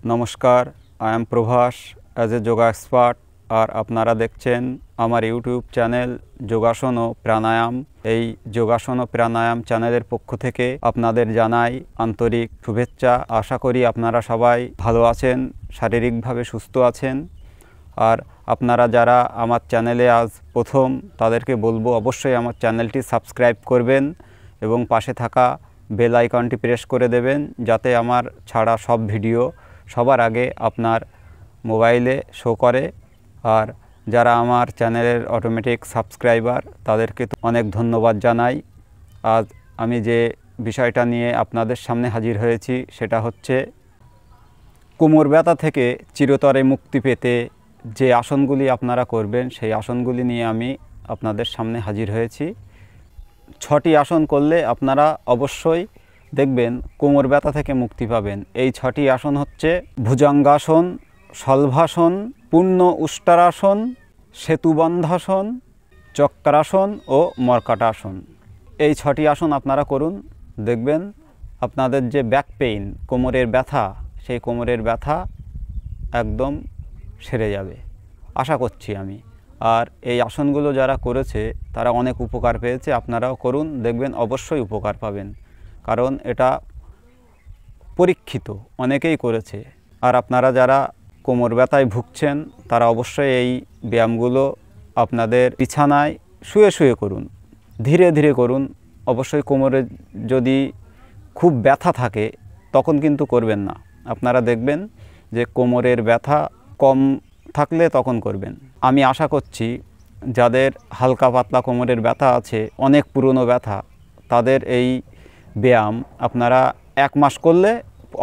নমস্কার, I am Prabhas as a yoga expert. আর আপনারা দেখছেন আমার ইউটিউব চ্যানেল যোগাসন ও প্রাণায়াম। এই যোগাসন ও প্রাণায়াম চ্যানেলের পক্ষ থেকে আপনাদের জানাই আন্তরিক শুভেচ্ছা। আশা করি আপনারা সবাই ভালো আছেন, শারীরিকভাবে সুস্থ আছেন। আর আপনারা যারা আমার চ্যানেলে আজ প্রথম, তাদেরকে বলবো অবশ্যই আমার চ্যানেলটি সাবস্ক্রাইব করবেন এবং পাশে থাকা বেল আইকনটি প্রেস করে দেবেন, যাতে আমার ছাড়া সব ভিডিও সবার আগে আপনার মোবাইলে শো করে। আর যারা আমার চ্যানেলের অটোমেটিক সাবস্ক্রাইবার, তাদেরকে অনেক ধন্যবাদ জানাই। আজ আমি যে বিষয়টা নিয়ে আপনাদের সামনে হাজির হয়েছি সেটা হচ্ছে কোমর ব্যথা থেকে চিরতরে মুক্তি পেতে যে আসনগুলি আপনারা করবেন, সেই আসনগুলি নিয়ে আমি আপনাদের সামনে হাজির হয়েছি। 6টি আসন করলে আপনারা অবশ্যই দেখবেন কোমর ব্যথা থেকে মুক্তি পাবেন। এই 6টি আসন হচ্ছে ভুজঙ্গাসন, শলভাসন, পূর্ণ উষ্ট্রাসন, সেতুবন্ধাসন, চক্রাসন ও মর্কটাসন। এই 6টি আসন আপনারা করুন, দেখবেন আপনাদের যে ব্যাক পেইন, কোমরের ব্যথা, সেই কোমরের ব্যথা একদম সেরে যাবে, আশা করছি আমি। আর এই আসনগুলো যারা করেছে তারা অনেক উপকার পেয়েছে। আপনারাও করুন, দেখবেন অবশ্যই উপকার পাবেন, কারণ এটা পরীক্ষিত, অনেকেই করেছে। আর আপনারা যারা কোমর ব্যথায় ভুগছেন তারা অবশ্যই এই ব্যায়ামগুলো আপনাদের বিছানায় শুয়ে শুয়ে করুন, ধীরে ধীরে করুন। অবশ্যই কোমরে যদি খুব ব্যথা থাকে তখন কিন্তু করবেন না। আপনারা দেখবেন যে কোমরের ব্যথা কম থাকলে তখন করবেন। আমি আশা করছি যাদের হালকা পাতলা কোমরের ব্যথা আছে, অনেক পুরনো ব্যথা, তাদের এই ব্যায়াম আপনারা 1 মাস করলে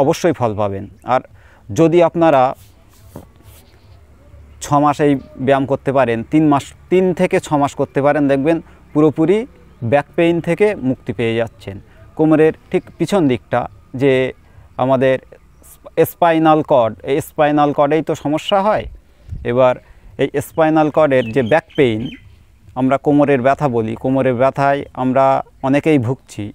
অবশ্যই ফল পাবেন। আর যদি আপনারা 6 মাস এই ব্যায়াম করতে পারেন, 3 থেকে 6 মাস করতে পারেন, দেখবেন পুরোপুরি ব্যাক পেইন থেকে মুক্তি পেয়ে যাচ্ছেন। কোমরের ঠিক পিছন দিকটা যে আমাদের স্পাইনাল কর্ড, এই স্পাইনাল কর্ডেই তো সমস্যা হয়। এবার এই স্পাইনাল কর্ডের যে ব্যাক পেইন, আমরা কোমরের ব্যথা বলি, কোমরের ব্যথায় আমরা অনেকেই ভুগছি।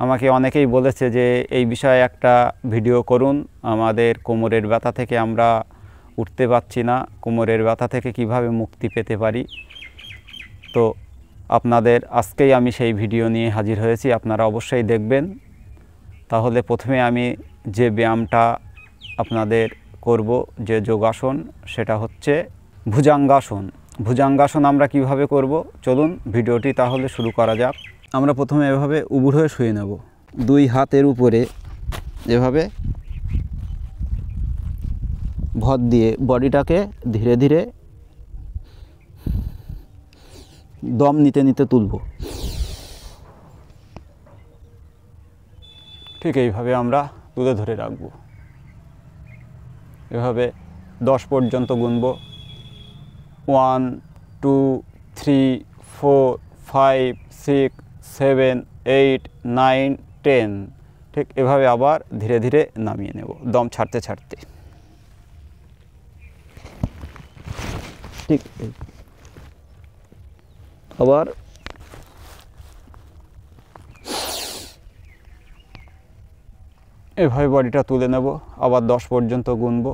আমাকে অনেকেই বলেছে যে এই বিষয়ে একটা ভিডিও করুন, আমাদের কোমরের ব্যথা থেকে আমরা উঠতে পারছি না, কোমরের ব্যথা থেকে কিভাবে মুক্তি পেতে পারি। তো আপনাদের আজকেই আমি সেই ভিডিও নিয়ে হাজির হয়েছি, আপনারা অবশ্যই দেখবেন। তাহলে প্রথমে আমি যে ব্যায়ামটা আপনাদের করব, যে যোগাসন, সেটা হচ্ছে ভুজঙ্গাসন। ভুজঙ্গাসন আমরা কিভাবে করব, চলুন ভিডিওটি তাহলে শুরু করা যাক। আমরা প্রথমে এভাবে উবুড় হয়ে শুয়ে নেব, 2 হাতের উপরে এভাবে ভর দিয়ে বডিটাকে ধীরে ধীরে দম নিতে নিতে তুলব। ঠিক এইভাবে আমরা তুলে ধরে রাখব। এভাবে 10 পর্যন্ত গুনব। 1 2 3 4 5 6 7 8 9 10। ঠিক এভাবে আবার ধীরে ধীরে নামিয়ে নেব, দম ছাড়তে ছাড়তে। ঠিক আবার এভাবে বডিটা তুলে নেব, আবার 10 পর্যন্ত গুনব।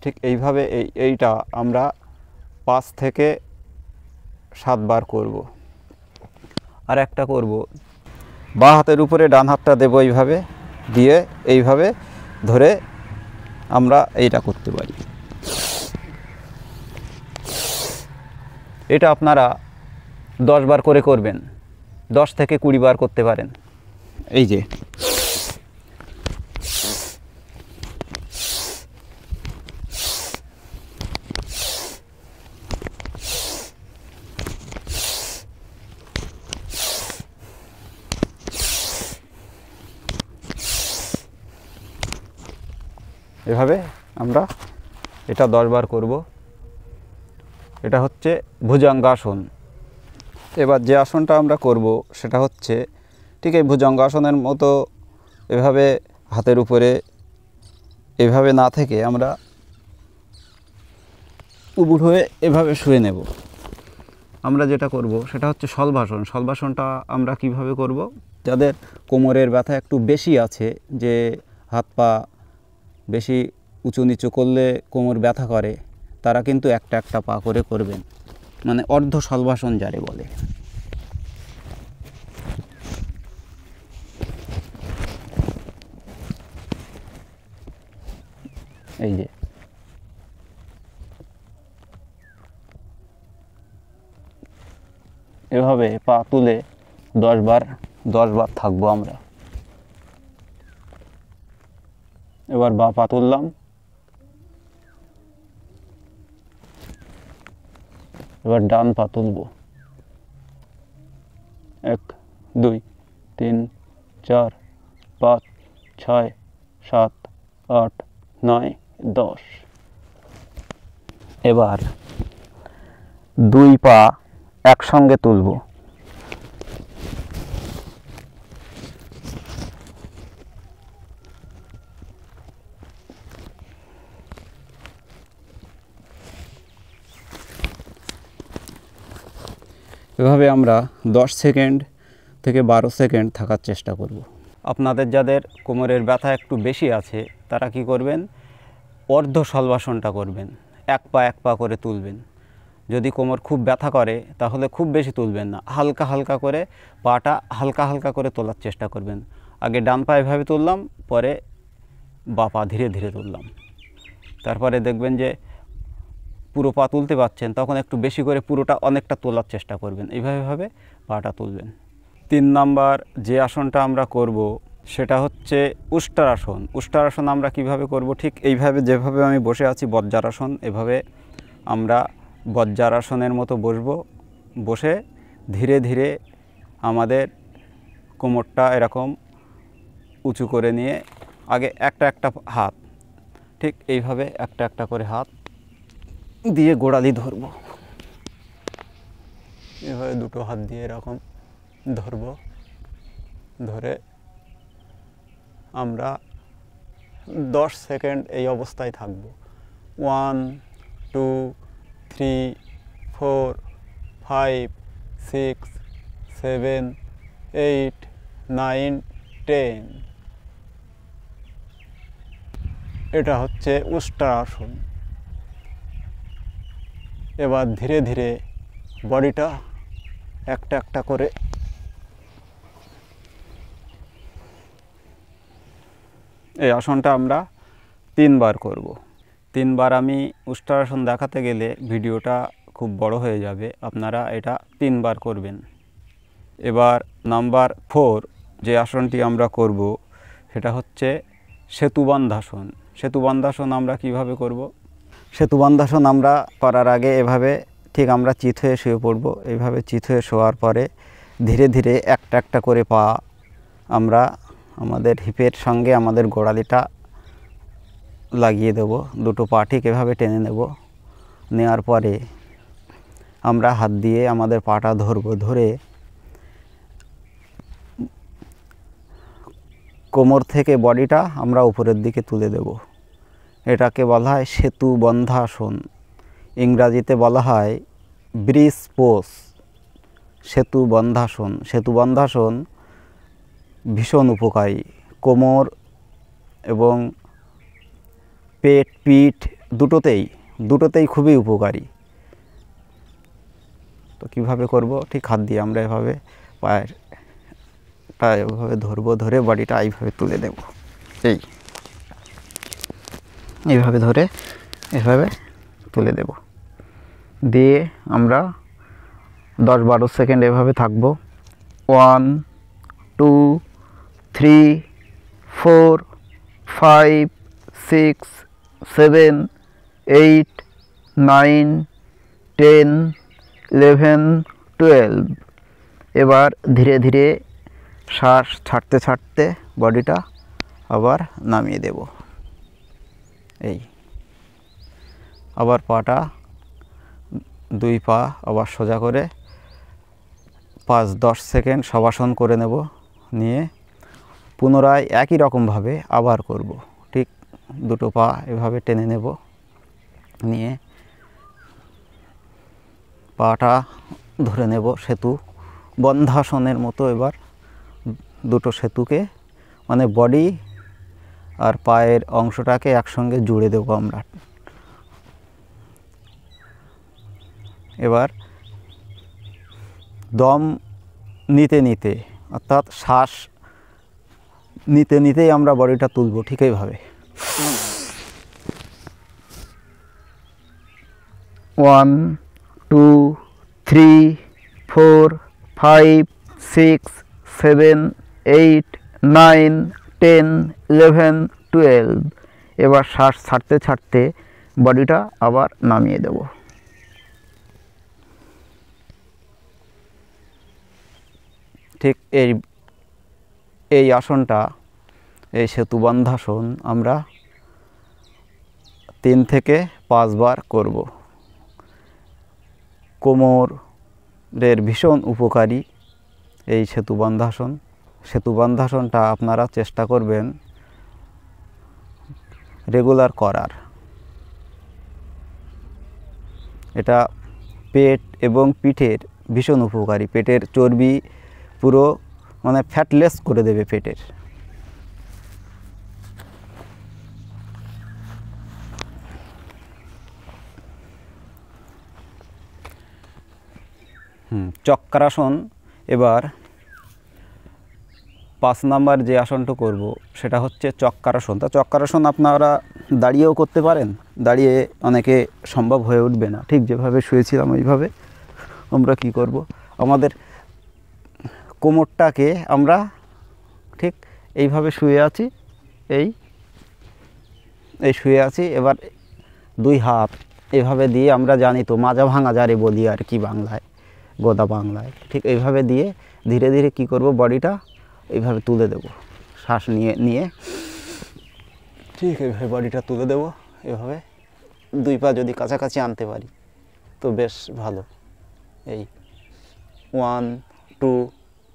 ঠিক এইভাবে এইটা আমরা 5 থেকে 7 বার করব। আর একটা করব, বাঁ হাতের উপরে ডান হাতটা দেব, এইভাবে দিয়ে এইভাবে ধরে আমরা এইটা করতে পারি। এটা আপনারা 10 বার করে করবেন, 10 থেকে 20 বার করতে পারেন। এই যে এভাবে আমরা এটা 10 বার করব। এটা হচ্ছে ভুজঙ্গাসন। এবার যে আসনটা আমরা করব সেটা হচ্ছে ঠিক এই ভুজঙ্গাসনের মতো, এভাবে হাতের উপরে এভাবে না থেকে আমরা উবুড় হয়ে এভাবে শুয়ে নেব। আমরা যেটা করব সেটা হচ্ছে শলভাসন। শলভাসনটা আমরা কিভাবে করব, যাদের কোমরের ব্যথা একটু বেশি আছে, যে হাত পা বেশি উঁচু নিচু করলে কোমর ব্যথা করে, তারা কিন্তু একটা একটা পা করে করবেন, মানে অর্ধ শলভাসন যারে বলে। এই যে এভাবে পা তুলে 10 বার থাকবো আমরা। এবার বা পা তুললাম, এবার ডান পা তুলব। 1 2 3 4 5 6 7 8 9 10। এবার 2 পা একসঙ্গে তুলব। এভাবে আমরা 10 সেকেন্ড থেকে 12 সেকেন্ড থাকার চেষ্টা করব। আপনাদের যাদের কোমরের ব্যথা একটু বেশি আছে তারা কি করবেন, অর্ধ শলভাসনটা করবেন, এক পা করে তুলবেন। যদি কোমর খুব ব্যথা করে তাহলে খুব বেশি তুলবেন না, হালকা হালকা করে পাটা হালকা হালকা করে তোলার চেষ্টা করবেন। আগে ডান পা এভাবে তুললাম, পরে বা পা ধীরে ধীরে তুললাম। তারপরে দেখবেন যে পুরো পা তুলতে পারছেন, তখন একটু বেশি করে পুরোটা অনেকটা তোলার চেষ্টা করবেন। এইভাবে পাটা তুলবেন। 3 নাম্বার যে আসনটা আমরা করব সেটা হচ্ছে উষ্ট্রাসন। উষ্ট্রাসন আমরা কিভাবে করব, ঠিক এইভাবে যেভাবে আমি বসে আছি বজ্রাসন, এভাবে আমরা বজ্রাসনের মতো বসবো। বসে ধীরে ধীরে আমাদের কোমরটা এরকম উঁচু করে নিয়ে আগে একটা একটা হাত, ঠিক এইভাবে একটা একটা করে হাত দিয়ে গোড়ালি ধরব। এভাবে দুটো হাত দিয়ে এরকম ধরব। ধরে আমরা 10 সেকেন্ড এই অবস্থায় থাকব। 1 2 3 4 5 6 7 8 9 10। এটা হচ্ছে উষ্ট্রাসন। এবার ধীরে ধীরে বডিটা একটা একটা করে এই আসনটা আমরা 3 বার করব। 3 বার আমি উষ্ট্রাসন দেখাতে গেলে ভিডিওটা খুব বড় হয়ে যাবে, আপনারা এটা 3 বার করবেন। এবার নাম্বার 4 যে আসনটি আমরা করব সেটা হচ্ছে সেতুবন্ধাসন। সেতুবন্ধাসন আমরা কিভাবে করব, সেতুবন্ধাসন আমরা করার আগে এভাবে ঠিক আমরা চিত হয়ে শুয়ে পড়ব। এইভাবে চিত হয়ে শোয়ার পরে ধীরে ধীরে একটা একটা করে পা আমরা আমাদের হিপের সঙ্গে আমাদের গোড়ালিটা লাগিয়ে দেব। দুটো পা ঠিক এভাবে টেনে নেব। নেওয়ার পরে আমরা হাত দিয়ে আমাদের পাটা ধরব। ধরে কোমর থেকে বডিটা আমরা উপরের দিকে তুলে দেব। এটাকে বলা হয় সেতুবন্ধাসন। ইংরাজিতে বলা হয় ব্রিজ পোজ। সেতুবন্ধাসন। সেতুবন্ধাসন ভীষণ উপকারী, কোমর এবং পেট পিঠ দুটোতেই খুবই উপকারী। তো কীভাবে করব, ঠিক হাত দিয়ে আমরা এভাবে পায়েরটা এভাবে ধরবো। ধরে বডিটা এইভাবে তুলে দেব। এইভাবে ধরে এভাবে তুলে দেব। দিয়ে আমরা 10-12 সেকেন্ড এভাবে থাকবো। 1 2 3 4 5 6 7 8 9 10 11 12। এবার ধীরে ধীরে শ্বাস ছাড়তে ছাড়তে বডিটা আবার নামিয়ে দেব। এই আবার পাটা 2 পা আবার সোজা করে 5-10 সেকেন্ড শবাসন করে নেব। নিয়ে পুনরায় একই রকমভাবে আবার করব। ঠিক দুটো পা এভাবে টেনে নেব। নিয়ে পাটা ধরে নেব সেতু বন্ধাসনের মতো। এবার দুটো সেতুকে মানে বডি আর পায়ের অংশটাকে একসঙ্গে জুড়ে দেব আমরা। এবার দম নিতে নিতে অর্থাৎ শ্বাস নিতে নিতেই আমরা বডিটা তুলব ঠিক এইভাবে। 1 2 3 4 5 6 7 8 9 10 11 12। এবার শ্বাস ছাড়তে ছাড়তে বডিটা আবার নামিয়ে দেব। ঠিক এই আসনটা, এই সেতুবন্ধাসন আমরা 3 থেকে 5 বার করব। কোমরের ভীষণ উপকারী এই সেতুবন্ধাসন। সেতুবন্ধাসনটা আপনারা চেষ্টা করবেন রেগুলার করার। এটা পেট এবং পিঠের ভীষণ উপকারী। পেটের চর্বি পুরো মানে ফ্যাটলেস করে দেবে পেটের। চক্রাসন। এবার 5 নাম্বার যে আসনটা করব সেটা হচ্ছে চক্রাসন। তা চক্রাসন আপনারা দাঁড়িয়েও করতে পারেন, দাঁড়িয়ে অনেকে সম্ভব হয়ে উঠবে না। ঠিক যেভাবে শুয়েছিলাম ওইভাবে আমরা কি করব, আমাদের কোমরটাকে আমরা ঠিক এইভাবে শুয়ে আছি, এই শুয়ে আছি। এবার 2 হাত এইভাবে দিয়ে, আমরা জানি তো মাজা ভাঙা যারে বলি আর কি বাংলায়, গোদা বাংলায়, ঠিক এইভাবে দিয়ে ধীরে ধীরে কি করব, বডিটা এইভাবে তুলে দেব। শ্বাস নিয়ে নিয়ে ঠিক এইভাবে বডিটা তুলে দেব। এভাবে 2 পা যদি কাছাকাছি আনতে পারি তো বেশ ভালো। এই 1 2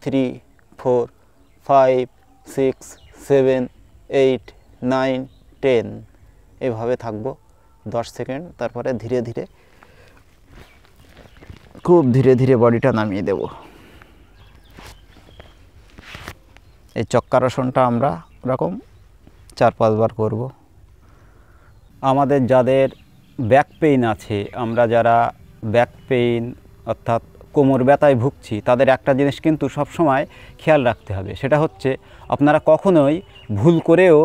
3 4 5 6 7 8 9 10 এভাবে থাকবো 10 সেকেন্ড। তারপরে ধীরে ধীরে, খুব ধীরে ধীরে বডিটা নামিয়ে দেব। এই চক্রাসনটা আমরা এরকম 4-5 বার করব। আমাদের যাদের ব্যাক পেইন আছে, আমরা যারা ব্যাক পেইন অর্থাৎ কোমর ব্যথায় ভুগছি, তাদের একটা জিনিস কিন্তু সবসময় খেয়াল রাখতে হবে। সেটা হচ্ছে আপনারা কখনোই ভুল করেও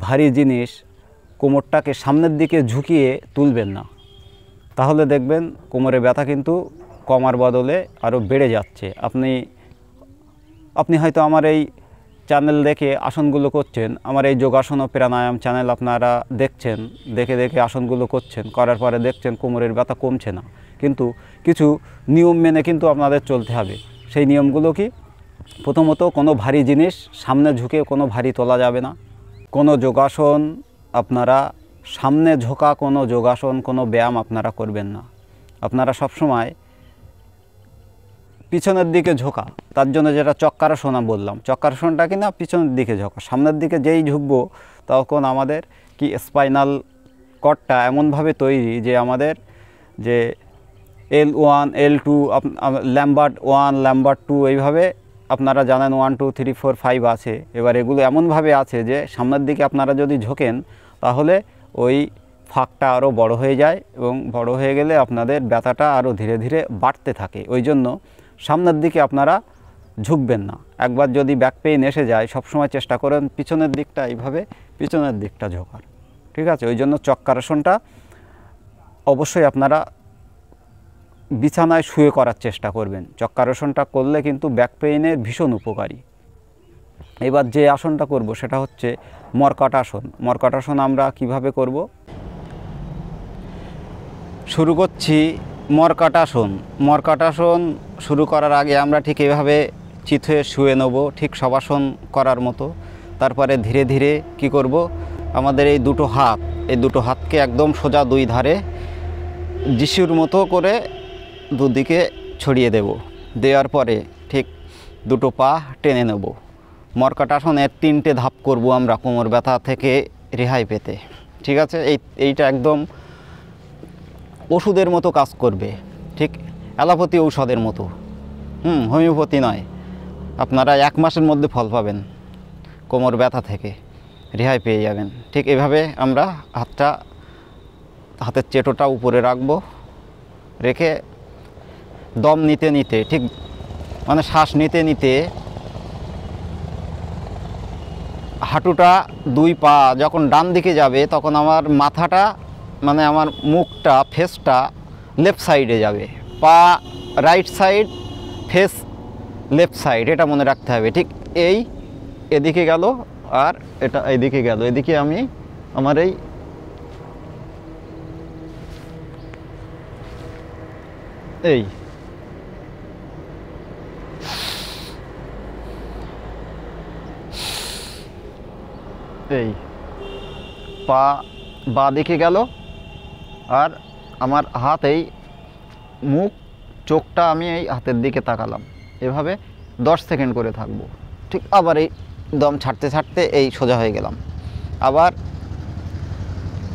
ভারী জিনিস কোমরটাকে সামনের দিকে ঝুঁকিয়ে তুলবেন না। তাহলে দেখবেন কোমরে ব্যথা কিন্তু কমার বদলে আরও বেড়ে যাচ্ছে। আপনি হয়তো আমার এই চ্যানেল দেখে আসনগুলো করছেন, আমার এই যোগাসন ও প্রাণায়াম চ্যানেল আপনারা দেখছেন, দেখে দেখে আসনগুলো করছেন, করার পরে দেখছেন কোমরের ব্যথা কমছে না। কিন্তু কিছু নিয়ম মেনে কিন্তু আপনাদের চলতে হবে। সেই নিয়মগুলো কি? প্রথমত, কোনো ভারী জিনিস সামনে ঝুঁকে কোনো ভারী তোলা যাবে না। কোনো যোগাসন আপনারা সামনে ঝোঁকা, কোনো যোগাসন, কোনো ব্যায়াম আপনারা করবেন না। আপনারা সবসময় পিছনের দিকে ঝোঁকা। তার জন্য যেটা চক্রাসন বললাম, চক্রাসনটা কিনা পিছনের দিকে ঝোঁকা। সামনের দিকে যেই ঝুঁকবো তখন আমাদের কি স্পাইনাল কর্ডটা এমনভাবে তৈরি যে আমাদের যে L1 L2 ল্যাম্বার্ট 1 ল্যাম্বার্ট 2 এইভাবে আপনারা জানেন 1 2 3 4 5 আছে। এবার এগুলো এমনভাবে আছে যে সামনের দিকে আপনারা যদি ঝোঁকেন তাহলে ওই ফাঁকটা আরও বড় হয়ে যায়, এবং বড় হয়ে গেলে আপনাদের ব্যথাটা আরও ধীরে ধীরে বাড়তে থাকে। ওই জন্য সামনের দিকে আপনারা ঝুঁকবেন না। একবার যদি ব্যাক পেইন এসে যায়, সবসময় চেষ্টা করেন পিছনের দিকটা এইভাবে পিছনের দিকটা ঝোঁকার। ঠিক আছে? ওই জন্য চক্রাসনটা অবশ্যই আপনারা বিছানায় শুয়ে করার চেষ্টা করবেন। চক্রাসনটা করলে কিন্তু ব্যাক পেইনের ভীষণ উপকারী। এবার যে আসনটা করব সেটা হচ্ছে মর্কটাসন। মর্কটাসন আমরা কিভাবে করব? শুরু করছি মর্কটাসন। মর্কটাসন শুরু করার আগে আমরা ঠিক এইভাবে চিত হয়ে শুয়ে নেব, ঠিক শবাসন করার মতো। তারপরে ধীরে ধীরে কি করব, আমাদের এই দুটো হাতকে একদম সোজা 2 ধারে যিশুর মতো করে দুদিকে ছড়িয়ে দেব। দেওয়ার পরে ঠিক 2 পা টেনে নেব। মর্কটাসনের 3টে ধাপ করব আমরা কোমর ব্যথা থেকে রেহাই পেতে। ঠিক আছে? এইটা একদম ওষুধের মতো কাজ করবে, ঠিক অ্যালোপ্যাথি ঔষধের মতো। হোমিওপ্যাথি নয়। আপনারা 1 মাসের মধ্যে ফল পাবেন কোমর ব্যথা থেকে। রেহাই পেয়ে যাবেন। ঠিক এভাবে আমরা হাতের চেটোটা উপরে রাখবো, রেখে দম নিতে নিতে, ঠিক মানে শ্বাস নিতে নিতে হাঁটুটা 2 পা যখন ডান দিকে যাবে তখন আমার মাথাটা মানে আমার মুখটা ফেসটা লেফট সাইডে যাবে, পা right side, face left side, এটা মনে রাখতে হবে। ঠিক এদিকে গেল আর এটা এদিকে গেল, এদিকে আমি আমার এই পা বাঁ দিকে গেল আর আমার হাত মুখ চোখটা আমি এই হাতের দিকে তাকালাম, এভাবে 10 সেকেন্ড করে থাকবো। ঠিক আবার এই দম ছাড়তে ছাড়তে সোজা হয়ে গেলাম, আবার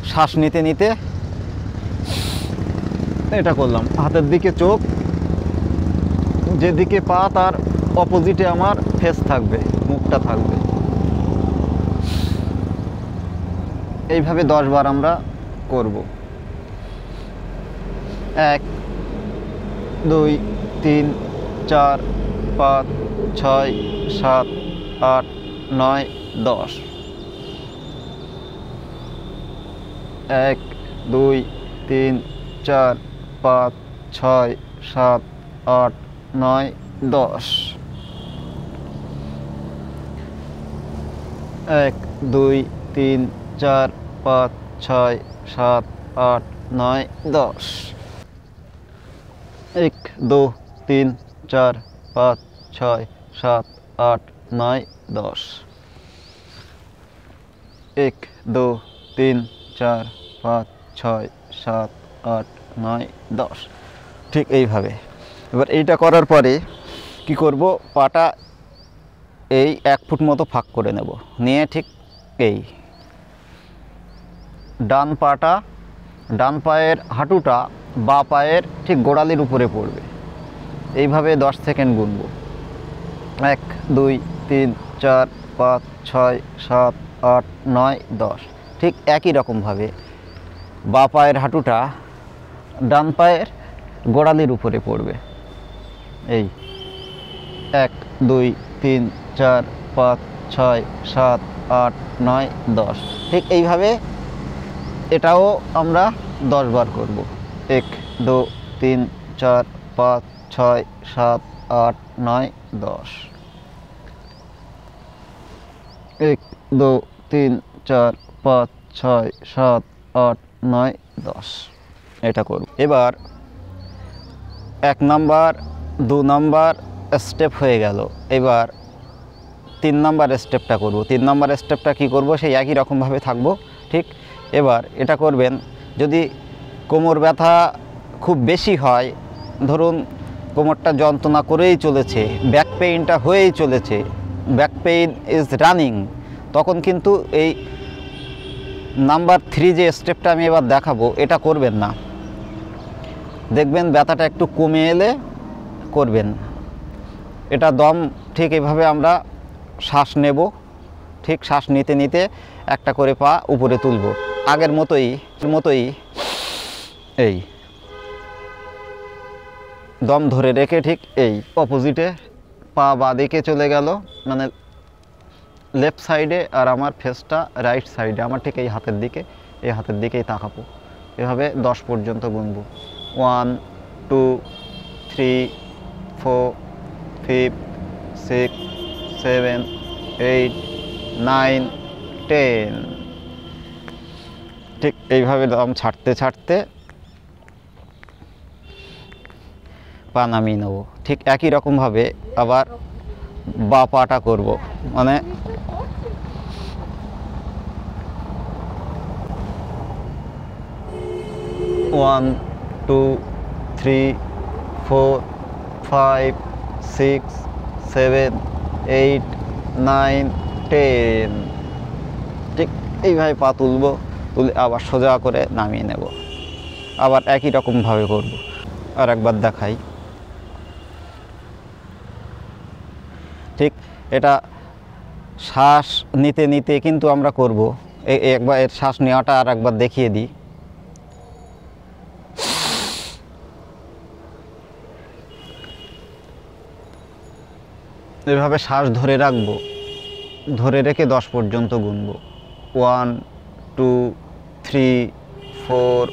শ্বাস নিতে নিতে এটা করলাম, হাতের দিকে চোখ, যেদিকে পা তার অপোজিটে আমার ফেস থাকবে, মুখটা থাকবে। এইভাবে 10 বার আমরা করব। 1 2 3 4 5 6 7 8 9 10। 1 2 3 4 5 6 7 8 9 10। 1 2 3 4 5 6 7 8 9 10। 1 2 3 4 5 6 7 8 9 10। 1 2 3 4 5 6 7 8 9 10। ঠিক এইভাবে। এবার এইটা করার পরে কি করব, পাটা 1 ফুট মতো ফাঁক করে নেব, নিয়ে ঠিক ডান পায়ের হাঁটুটা বাঁ পায়ের ঠিক গোড়ালির উপরে পড়বে। এইভাবে 10 সেকেন্ড গুনব। 1 2 3 4 5 6 7 8 9 10। ঠিক একই রকমভাবে বাঁ পায়ের হাঁটুটা ডান পায়ের গোড়ালির উপরে পড়বে। 1 2 3 4 5 6 7 8 9 10। ঠিক এইভাবে এটাও আমরা 10 বার করব। 1 2 3 4 5 6 7 8 9 10। 1 2 3 4 5 6 7 8 9 10। এটা করব। এবার 1 নাম্বার 2 নাম্বার স্টেপ হয়ে গেল, এবার 3 নাম্বার স্টেপটা করব। 3 নাম্বার স্টেপটা কি করব, সেই একই রকমভাবে থাকবো। ঠিক এবার এটা করবেন, যদি কোমর ব্যথা খুব বেশি হয়, ধরুন কোমরটা যন্ত্রণা করেই চলেছে, ব্যাক পেইনটা হয়েই চলেছে, ব্যাক পেইন ইজ রানিং, তখন কিন্তু এই নাম্বার 3 যে স্টেপটা আমি এবার দেখাবো এটা করবেন না। দেখবেন ব্যথাটা একটু কমে এলে করবেন। এটা দম ঠিক এভাবে আমরা শ্বাস নেব, ঠিক শ্বাস নিতে নিতে একটা করে পা উপরে তুলব, আগের মতোই দম ধরে রেখে ঠিক অপোজিটে পা বাঁদিকে চলে গেল, মানে লেফট সাইডে, আর আমার ফেসটা রাইট সাইডে, আমার ঠিক এই হাতের দিকেই তাকাবো। এভাবে 10 পর্যন্ত গুনব। 1 2 3 4 5 6 7 8 9 10। ঠিক এইভাবে দম ছাড়তে ছাড়তে পা নামিয়ে নেব। ঠিক একই রকমভাবে আবার বা পাটা করব, মানে 1 2 3 4 5 6 7 8 9 10। ঠিক এইভাবে পা তুলে আবার সোজা করে নামিয়ে নেব। আবার একই রকমভাবে করব। আর একবার দেখাই। ঠিক এটা শ্বাস নিতে নিতে কিন্তু আমরা করব। একবার এর শ্বাস নেওয়াটা আর একবার দেখিয়ে দিই। এভাবে শ্বাস ধরে রাখবো, ধরে রেখে 10 পর্যন্ত গুনব। 1 2 3 4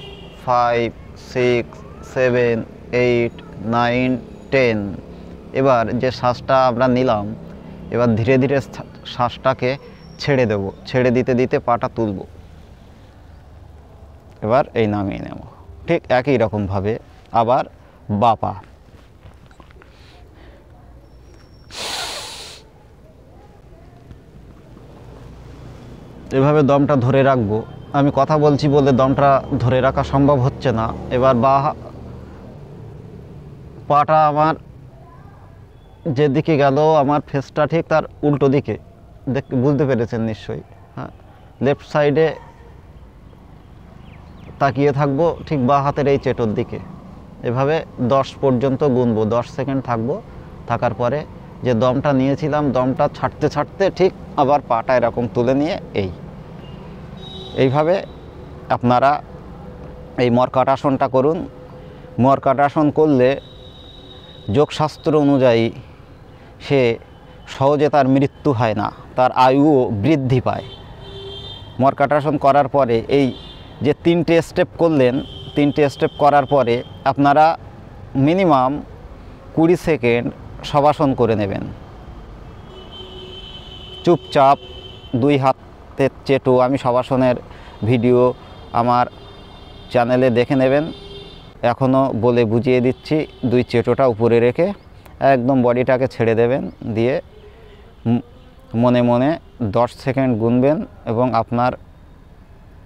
5 6 7 8 9 10। এবার যে শ্বাসটা আমরা নিলাম, এবার ধীরে ধীরে শ্বাসটাকে ছেড়ে দেব, ছেড়ে দিতে দিতে পাটা তুলব, এবার এই নামিয়ে নেব। ঠিক একই রকমভাবে আবার বা পা। এভাবে দমটা ধরে রাখবো। আমি কথা বলছি বলে দমটা ধরে রাখা সম্ভব হচ্ছে না। এবার পাটা আমার যেদিকে গেল, আমার ফেসটা ঠিক তার উল্টো দিকে, বুঝতে পেরেছেন নিশ্চয়ই। হ্যাঁ, লেফট সাইডে তাকিয়ে থাকবো, ঠিক বাঁ হাতের এই চেটোর দিকে। এভাবে 10 পর্যন্ত গুনবো, 10 সেকেন্ড থাকবো। থাকার পরে যে দমটা নিয়েছিলাম, দমটা ছাড়তে ছাড়তে ঠিক আবার পাটা এরকম তুলে নিয়ে এইভাবে আপনারা এই মর্কটাসনটা করুন। মর্কটাসন করলে যোগশাস্ত্র অনুযায়ী সে সহজে তার মৃত্যু হয় না, তার আয়ুও বৃদ্ধি পায়। মর্কটাসন করার পরে এই যে 3টে স্টেপ করলেন, 3টে স্টেপ করার পরে আপনারা মিনিমাম 20 সেকেন্ড শবাসন করে নেবেন। চুপচাপ 2 হাতের চেটো, আমি শবাসনের ভিডিও আমার চ্যানেলে দেখে নেবেন। এখনও বলে বুঝিয়ে দিচ্ছি। 2 চেটোটা উপরে রেখে একদম বডিটাকে ছেড়ে দেবেন, দিয়ে মনে মনে 10 সেকেন্ড গুনবেন এবং আপনার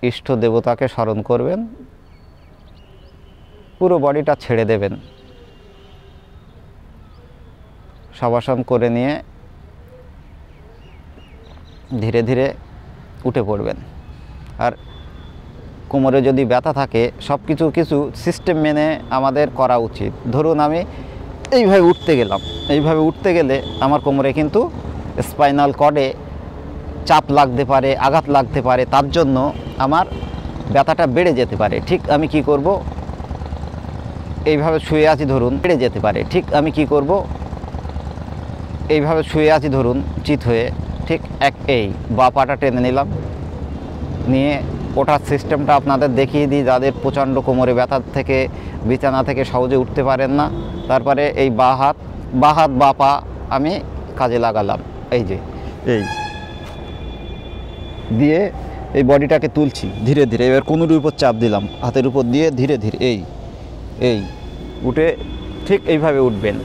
ইষ্ট দেবতাকে স্মরণ করবেন। পুরো বডিটা ছেড়ে দেবেন। শবাসন করে নিয়ে ধীরে ধীরে উঠে পড়বেন। আর কোমরে যদি ব্যথা থাকে, সব কিছু সিস্টেম মেনে আমাদের করা উচিত। ধরুন আমি এইভাবে উঠতে গেলাম, এইভাবে উঠতে গেলে আমার কোমরে কিন্তু স্পাইনাল কর্ডে চাপ লাগতে পারে, আঘাত লাগতে পারে, তার জন্য আমার ব্যথাটা বেড়ে যেতে পারে। ঠিক আমি কি করব, এইভাবে শুয়ে আছি ধরুন, বেড়ে যেতে পারে। ঠিক আমি কি করব, এইভাবে শুয়ে আছি ধরুন চিত হয়ে, ঠিক এই বা পাটা টেনে নিলাম, নিয়ে ওঠার সিস্টেমটা আপনাদের দেখিয়ে দিই যাদের প্রচণ্ড কোমরে ব্যথার থেকে, বিছানা থেকে সহজে উঠতে পারেন না। তারপরে এই বা হাত বা পা আমি কাজে লাগালাম, এই যে এই দিয়ে এই বডিটাকে তুলছি ধীরে ধীরে। এবার কোমরের উপর চাপ দিলাম, হাতের উপর দিয়ে ধীরে ধীরে এই উঠে ঠিক এইভাবে উঠবেন।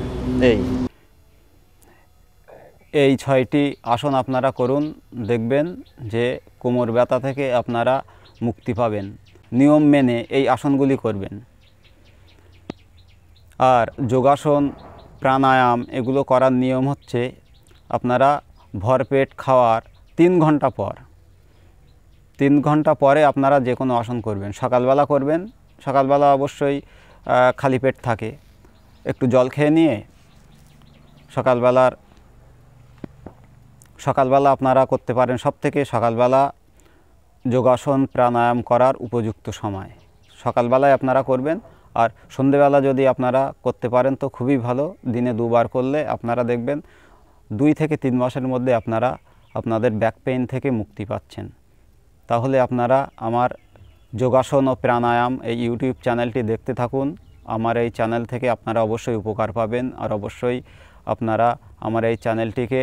এই 6টি আসন আপনারা করুন, দেখবেন যে কোমর ব্যথা থেকে আপনারা মুক্তি পাবেন। নিয়ম মেনে এই আসনগুলি করবেন। আর যোগাসন, প্রাণায়াম এগুলো করার নিয়ম হচ্ছে, আপনারা ভরপেট খাওয়ার 3 ঘন্টা পর, 3 ঘন্টা পরে আপনারা যে কোনো আসন করবেন। সকালবেলা করবেন, সকালবেলা অবশ্যই খালি পেট থাকে, একটু জল খেয়ে নিয়ে সকালবেলা আপনারা করতে পারেন। সবথেকে সকালবেলা যোগাসন প্রাণায়াম করার উপযুক্ত সময় সকালবেলায় আপনারা করবেন। আর সন্ধেবেলা যদি আপনারা করতে পারেন তো খুবই ভালো। দিনে 2 বার করলে আপনারা দেখবেন 2 থেকে 3 মাসের মধ্যে আপনারা আপনাদের ব্যাক পেইন থেকে মুক্তি পাচ্ছেন। তাহলে আপনারা আমার যোগাসন ও প্রাণায়াম এই ইউটিউব চ্যানেলটি দেখতে থাকুন। আমার এই চ্যানেল থেকে আপনারা অবশ্যই উপকার পাবেন। আর অবশ্যই আপনারা আমার এই চ্যানেলটিকে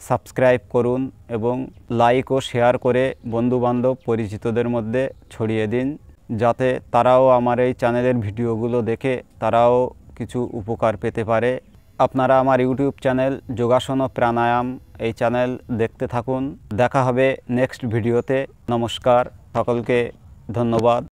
সাবস্ক্রাইব করুন এবং লাইক ও শেয়ার করে বন্ধুবান্ধব পরিচিতদের মধ্যে ছড়িয়ে দিন, যাতে তারাও আমার এই চ্যানেলের ভিডিওগুলো দেখে তারাও কিছু উপকার পেতে পারে। আপনারা আমার ইউটিউব চ্যানেল যোগাসন ও প্রাণায়াম এই চ্যানেল দেখতে থাকুন। দেখা হবে নেক্সট ভিডিওতে। নমস্কার, সকলকে ধন্যবাদ।